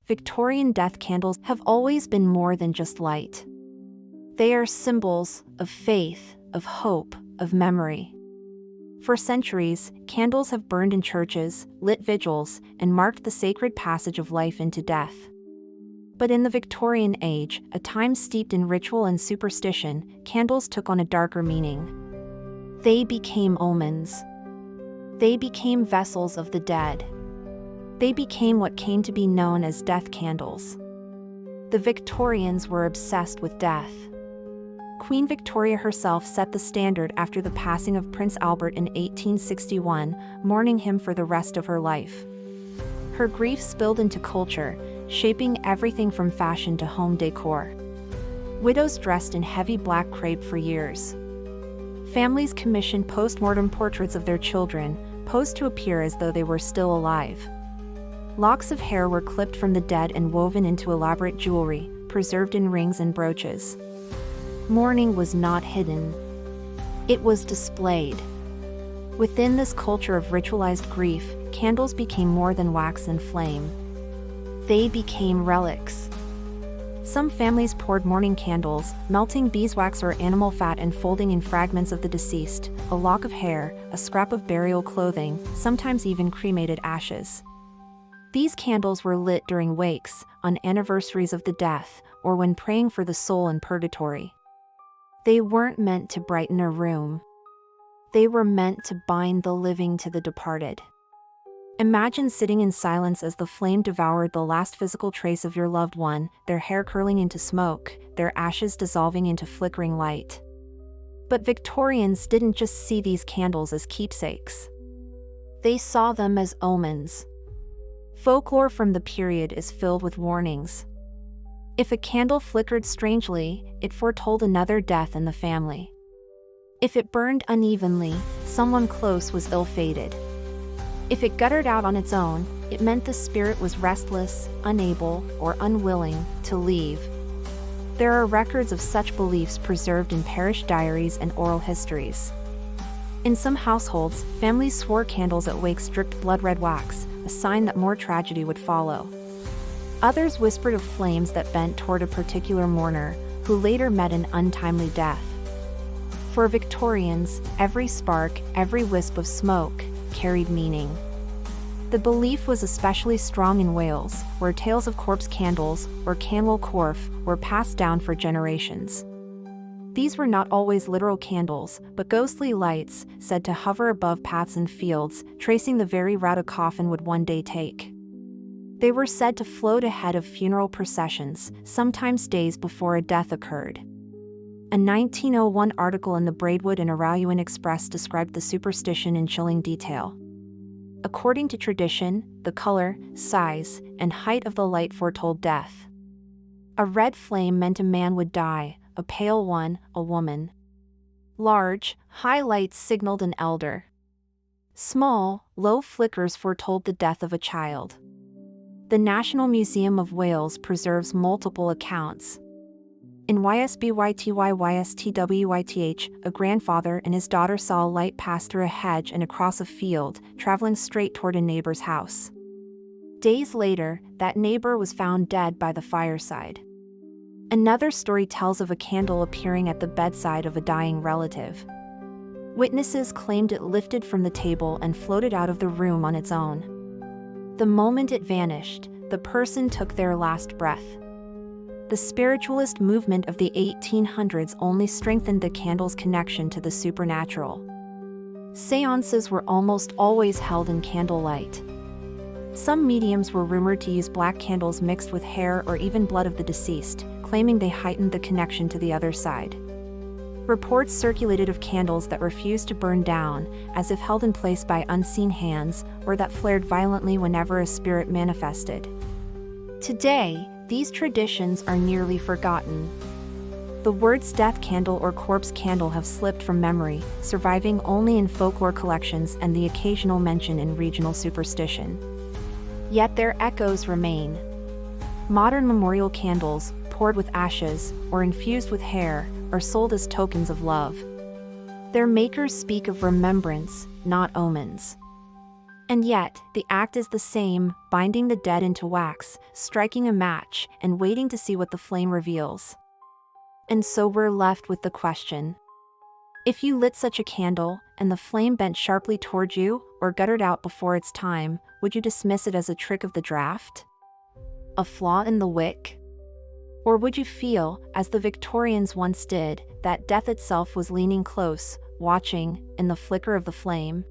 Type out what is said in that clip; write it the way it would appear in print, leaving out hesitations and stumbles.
Victorian death candles have always been more than just light. They are symbols of faith, of hope, of memory. For centuries, candles have burned in churches, lit vigils, and marked the sacred passage of life into death. But in the Victorian age, a time steeped in ritual and superstition, candles took on a darker meaning. They became omens. They became vessels of the dead. They became what came to be known as death candles. The Victorians were obsessed with death. Queen Victoria herself set the standard after the passing of Prince Albert in 1861, mourning him for the rest of her life. Her grief spilled into culture, shaping everything from fashion to home decor. Widows dressed in heavy black crepe for years. Families commissioned post-mortem portraits of their children, posed to appear as though they were still alive. Locks of hair were clipped from the dead and woven into elaborate jewelry, preserved in rings and brooches. Mourning was not hidden. It was displayed. Within this culture of ritualized grief, candles became more than wax and flame. They became relics. Some families poured mourning candles, melting beeswax or animal fat and folding in fragments of the deceased, a lock of hair, a scrap of burial clothing, sometimes even cremated ashes. These candles were lit during wakes, on anniversaries of the death, or when praying for the soul in purgatory. They weren't meant to brighten a room. They were meant to bind the living to the departed. Imagine sitting in silence as the flame devoured the last physical trace of your loved one, their hair curling into smoke, their ashes dissolving into flickering light. But Victorians didn't just see these candles as keepsakes. They saw them as omens. Folklore from the period is filled with warnings. If a candle flickered strangely, it foretold another death in the family. If it burned unevenly, someone close was ill-fated. If it guttered out on its own, it meant the spirit was restless, unable, or unwilling to leave. There are records of such beliefs preserved in parish diaries and oral histories. In some households, families swore candles at wakes dripped blood-red wax, a sign that more tragedy would follow. Others whispered of flames that bent toward a particular mourner, who later met an untimely death. For Victorians, every spark, every wisp of smoke, carried meaning. The belief was especially strong in Wales, where tales of corpse candles, or canwyll corph, were passed down for generations. These were not always literal candles, but ghostly lights, said to hover above paths and fields, tracing the very route a coffin would one day take. They were said to float ahead of funeral processions, sometimes days before a death occurred. A 1901 article in the Braidwood and Arroyuan Express described the superstition in chilling detail. According to tradition, the color, size, and height of the light foretold death. A red flame meant a man would die, a pale one, a woman. Large, high lights signaled an elder. Small, low flickers foretold the death of a child. The National Museum of Wales preserves multiple accounts. In YSBYTYYSTWYTH, a grandfather and his daughter saw a light pass through a hedge and across a field, traveling straight toward a neighbor's house. Days later, that neighbor was found dead by the fireside. Another story tells of a candle appearing at the bedside of a dying relative. Witnesses claimed it lifted from the table and floated out of the room on its own. The moment it vanished, the person took their last breath. The spiritualist movement of the 1800s only strengthened the candle's connection to the supernatural. Seances were almost always held in candlelight. Some mediums were rumored to use black candles mixed with hair or even blood of the deceased, claiming they heightened the connection to the other side. Reports circulated of candles that refused to burn down, as if held in place by unseen hands, or that flared violently whenever a spirit manifested. Today, these traditions are nearly forgotten. The words death candle or corpse candle have slipped from memory, surviving only in folklore collections and the occasional mention in regional superstition. Yet their echoes remain. Modern memorial candles, poured with ashes, or infused with hair, are sold as tokens of love. Their makers speak of remembrance, not omens. And yet, the act is the same, binding the dead into wax, striking a match, and waiting to see what the flame reveals. And so we're left with the question. If you lit such a candle, and the flame bent sharply toward you, or guttered out before its time, would you dismiss it as a trick of the draught? A flaw in the wick? Or would you feel, as the Victorians once did, that death itself was leaning close, watching, in the flicker of the flame?